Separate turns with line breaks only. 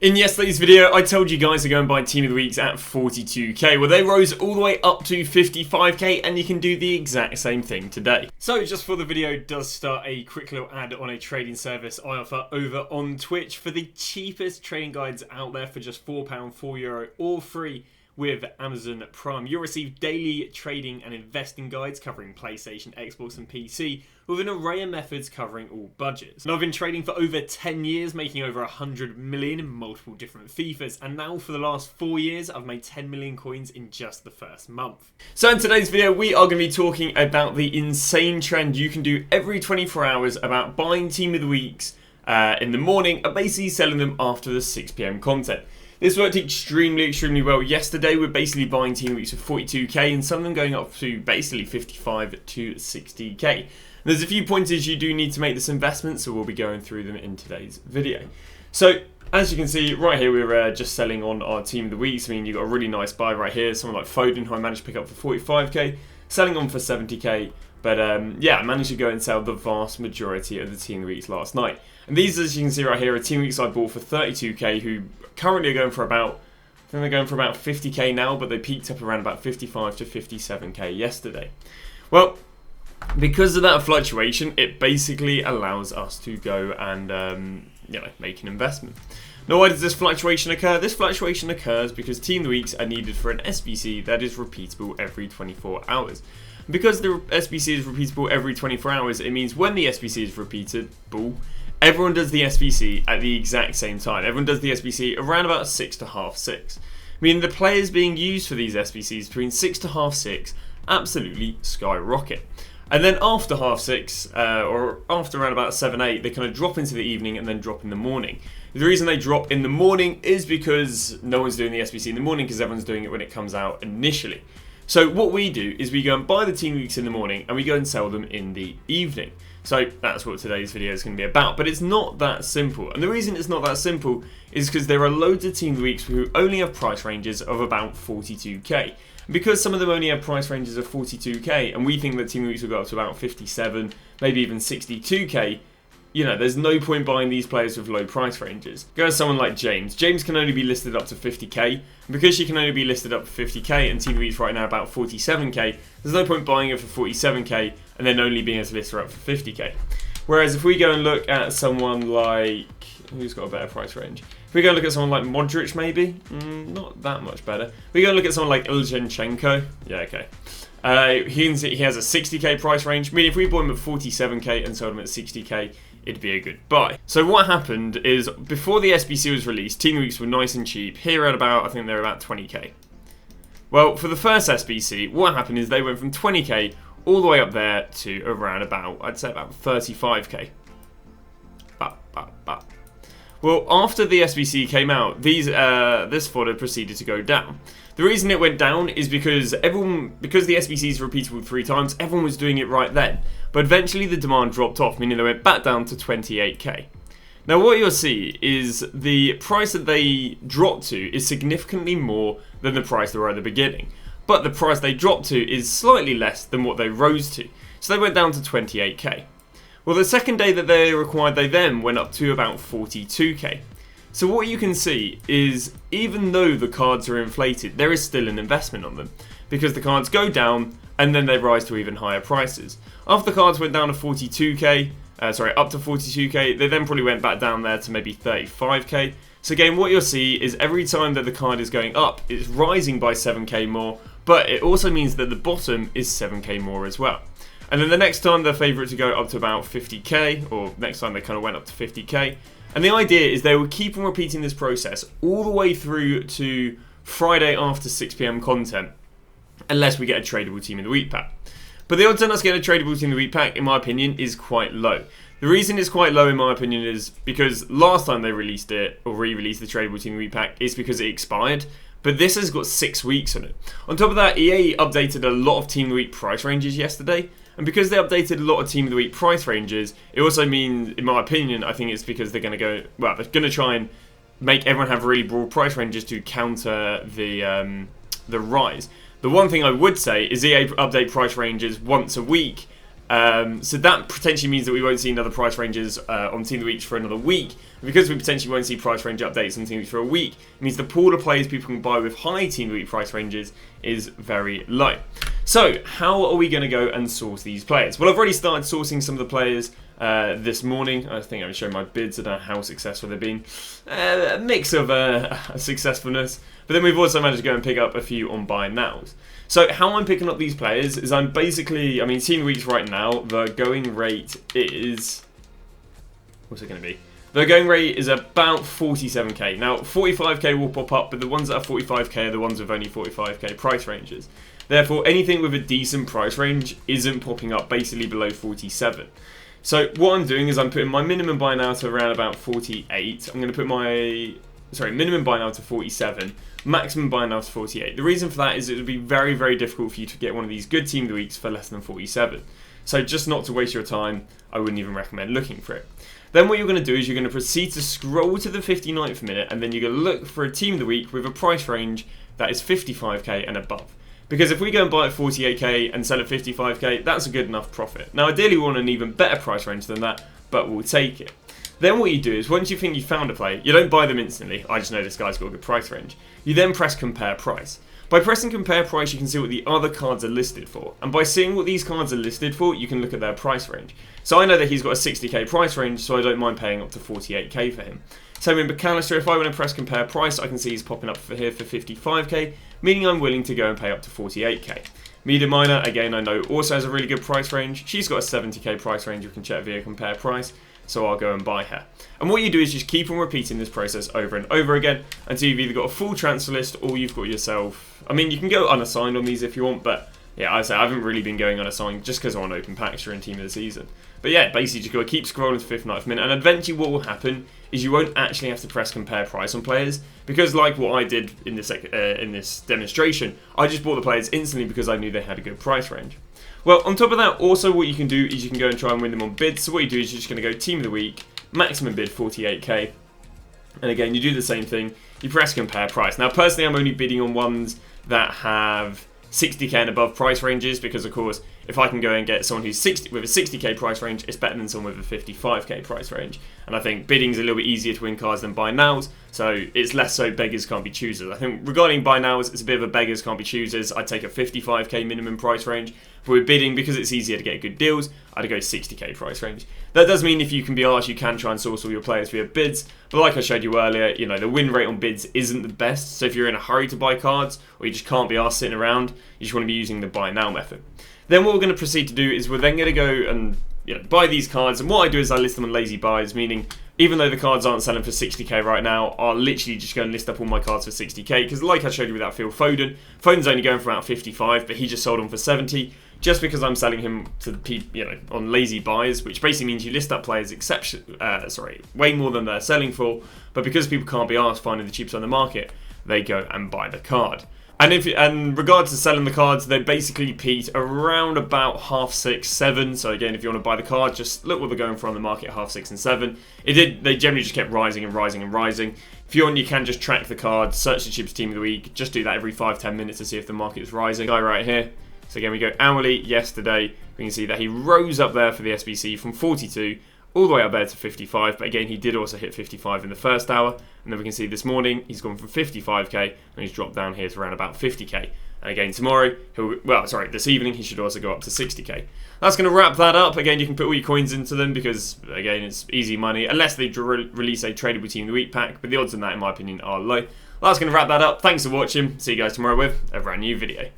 In yesterday's video, I told you guys to go and buy Team of the Weeks at 42k. Well, they rose all the way up to 55k, and you can do the exact same thing today. So, just before the video does start, a quick little ad on a trading service I offer over on Twitch for the cheapest trading guides out there for just £4, €4, all free. With Amazon Prime, you'll receive daily trading and investing guides covering PlayStation, Xbox and PC with an array of methods covering all budgets. And I've been trading for over 10 years, making over 100 million in multiple different FIFAs, and now for the last 4 years I've made 10 million coins in just the first month. So in today's video we are going to be talking about the insane trend you can do every 24 hours about buying Team of the Weeks in the morning and basically selling them after the 6 PM content. This worked extremely well yesterday. We're basically buying Team Weeks for 42k and some of them going up to basically 55 to 60k. There's a few pointers you do need to make this investment, so we'll be going through them in today's video. So as you can see right here, we're just selling on our Team of the Weeks. I mean, you've got a really nice buy right here. Someone like Foden, who I managed to pick up for 45k, selling on for 70k. But yeah, I managed to go and sell the vast majority of the Team of the Weeks last night. And these, as you can see right here, are Team of the Weeks I bought for 32k, who currently are going for about, I think they're going for about 50k now, but they peaked up around about 55 to 57k yesterday. Well, because of that fluctuation, it basically allows us to go and make an investment. Now, why does this fluctuation occur? This fluctuation occurs because Team of the Weeks are needed for an SBC that is repeatable every 24 hours. Because the SBC is repeatable every 24 hours, it means when the SBC is repeatable, everyone does the SBC at the exact same time. Everyone does the SBC around about 6 to half 6. Meaning the players being used for these SBCs between 6 to half 6 absolutely skyrocket. And then after half 6, or after around about 7, 8, they kind of drop into the evening and then drop in the morning. The reason they drop in the morning is because no one's doing the SBC in the morning because everyone's doing it when it comes out initially. So what we do is we go and buy the Team Weeks in the morning and we go and sell them in the evening. So that's what today's video is going to be about, but it's not that simple. And the reason it's not that simple is because there are loads of Team Weeks who only have price ranges of about 42k. And because some of them only have price ranges of 42k, and we think that Team Weeks will go up to about 57, maybe even 62k, you know, there's no point buying these players with low price ranges. Go to someone like James. James can only be listed up to 50k. And because she can only be listed up for 50k and Team Weeks right now about 47k, there's no point buying her for 47k and then only being able to list her up for 50k. Whereas if we go and look at someone like, who's got a better price range? If we go and look at someone like Modric maybe, not that much better. If we go and look at someone like Ilchenchenko, yeah, okay. He has a 60k price range, meaning if we bought him at 47k and sold him at 60k, it'd be a good buy. So what happened is, before the SBC was released, Team Weeks were nice and cheap. Here at about, I think they're about 20k. Well, for the first SBC, what happened is they went from 20k all the way up there to around about, I'd say about 35k. Well, after the SBC came out, this fodder proceeded to go down. The reason it went down is because the SBC is repeatable 3 times, everyone was doing it right then. But eventually the demand dropped off, meaning they went back down to 28k. Now what you'll see is the price that they dropped to is significantly more than the price they were at the beginning. But the price they dropped to is slightly less than what they rose to. So they went down to 28k. Well, the second day that they required, they then went up to about 42k. So what you can see is, even though the cards are inflated, there is still an investment on them. Because the cards go down and then they rise to even higher prices. After the cards went down to 42k, up to 42k, they then probably went back down there to maybe 35k. So again, what you'll see is every time that the card is going up, it's rising by 7k more, but it also means that the bottom is 7k more as well. And then the next time they're favourite to go up to about 50k, or next time they kind of went up to 50k. And the idea is they will keep on repeating this process all the way through to Friday after 6 PM content, unless we get a tradable Team of the Week pack. But the odds on us getting a tradable Team of the Week pack, in my opinion, is quite low. The reason it's quite low, in my opinion, is because last time they released it, or re-released the tradable Team of the Week pack, is because it expired. But this has got 6 weeks on it. On top of that, EA updated a lot of Team of the Week price ranges yesterday. And because they updated a lot of Team of the Week price ranges, it also means, in my opinion, I think it's because they're going to go, well, they're going to try and make everyone have really broad price ranges to counter the rise. The one thing I would say is EA update price ranges once a week So that potentially means that we won't see another price ranges on Team of the Weeks for another week. And because we potentially won't see price range updates on Team of the Weeks for a week, it means the pool of players people can buy with high Team of the Week price ranges is very low. So how are we going to go and source these players? Well, I've already started sourcing some of the players this morning. I think I'm showing my bids. I don't know how successful they've been. A mix of successfulness. But then we've also managed to go and pick up a few on buy nows. So how I'm picking up these players is I'm basically, I mean, Team of the Weeks right now, the going rate is, what's it going to be? The going rate is about 47k. Now, 45k will pop up, but the ones that are 45k are the ones with only 45k price ranges. Therefore, anything with a decent price range isn't popping up basically below 47. So what I'm doing is I'm putting my minimum buy now to around about 48. I'm going to put my, minimum buy now to 47. Maximum buy now to 48. The reason for that is it would be very, very difficult for you to get one of these good Team of the Weeks for less than 47. So just not to waste your time, I wouldn't even recommend looking for it. Then what you're going to do is you're going to proceed to scroll to the 59th minute, and then you're going to look for a Team of the Week with a price range that is 55k and above. Because if we go and buy at 48k and sell at 55k, that's a good enough profit. Now ideally we want an even better price range than that, but we'll take it. Then what you do is, once you think you've found a play, you don't buy them instantly. I just know this guy's got a good price range. You then press compare price. By pressing compare price, you can see what the other cards are listed for. And by seeing what these cards are listed for, you can look at their price range. So I know that he's got a 60k price range, so I don't mind paying up to 48k for him. So in McAllister, if I want to press compare price, I can see he's popping up for here for 55k, meaning I'm willing to go and pay up to 48k. Media Miner, again, I know also has a really good price range. She's got a 70k price range, you can check via compare price. So I'll go and buy her. And what you do is just keep on repeating this process over and over again until you've either got a full transfer list or you've got yourself, I mean, you can go unassigned on these if you want, but yeah, I haven't really been going unassigned just because I want open packs during Team of the Season. But yeah, basically just got to keep scrolling to the 59th minute, and eventually what will happen is you won't actually have to press compare price on players, because like what I did in this demonstration, I just bought the players instantly because I knew they had a good price range. Well, on top of that, also what you can do is you can go and try and win them on bids. So what you do is you're just going to go Team of the Week, maximum bid 48k, and again you do the same thing, you press compare price. Now personally I'm only bidding on ones that have 60k and above price ranges, because of course if I can go and get someone who's with a 60k price range, it's better than someone with a 55k price range. And I think bidding's a little bit easier to win cards than buy nows, so it's less so beggars can't be choosers. I think regarding buy nows, it's a bit of a beggars can't be choosers. I'd take a 55k minimum price range. But with bidding, because it's easier to get good deals, I'd go 60k price range. That does mean if you can be arsed, you can try and source all your players via bids. But like I showed you earlier, you know, the win rate on bids isn't the best. So if you're in a hurry to buy cards, or you just can't be arsed sitting around, you just want to be using the buy now method. Then what we're going to proceed to do is we're then going to go and buy these cards. And what I do is I list them on lazy buys, meaning even though the cards aren't selling for 60k right now, I'll literally just go and list up all my cards for 60k. Because like I showed you with that Phil Foden, Foden's only going for about 55, but he just sold on for 70. Just because I'm selling him to on lazy buys, which basically means you list up players way more than they're selling for, but because people can't be asked finding the cheapest on the market, they go and buy the card. And in regards to selling the cards, they basically peak around about 6:30, 7. So again, if you want to buy the card, just look what they're going for on the market at 6:30 and 7. They generally just kept rising and rising and rising. If you want, you can just track the card, search the cheapest team of the week, just do that every 5-10 minutes to see if the market is rising. Guy right here. So again, we go hourly yesterday. We can see that he rose up there for the SBC from 42 all the way up there to 55. But again, he did also hit 55 in the first hour. And then we can see this morning, he's gone from 55k and he's dropped down here to around about 50k. And again, tomorrow, this evening, he should also go up to 60k. That's going to wrap that up. Again, you can put all your coins into them because, again, it's easy money. Unless they release a tradable team of the week pack. But the odds on that, in my opinion, are low. That's going to wrap that up. Thanks for watching. See you guys tomorrow with a brand new video.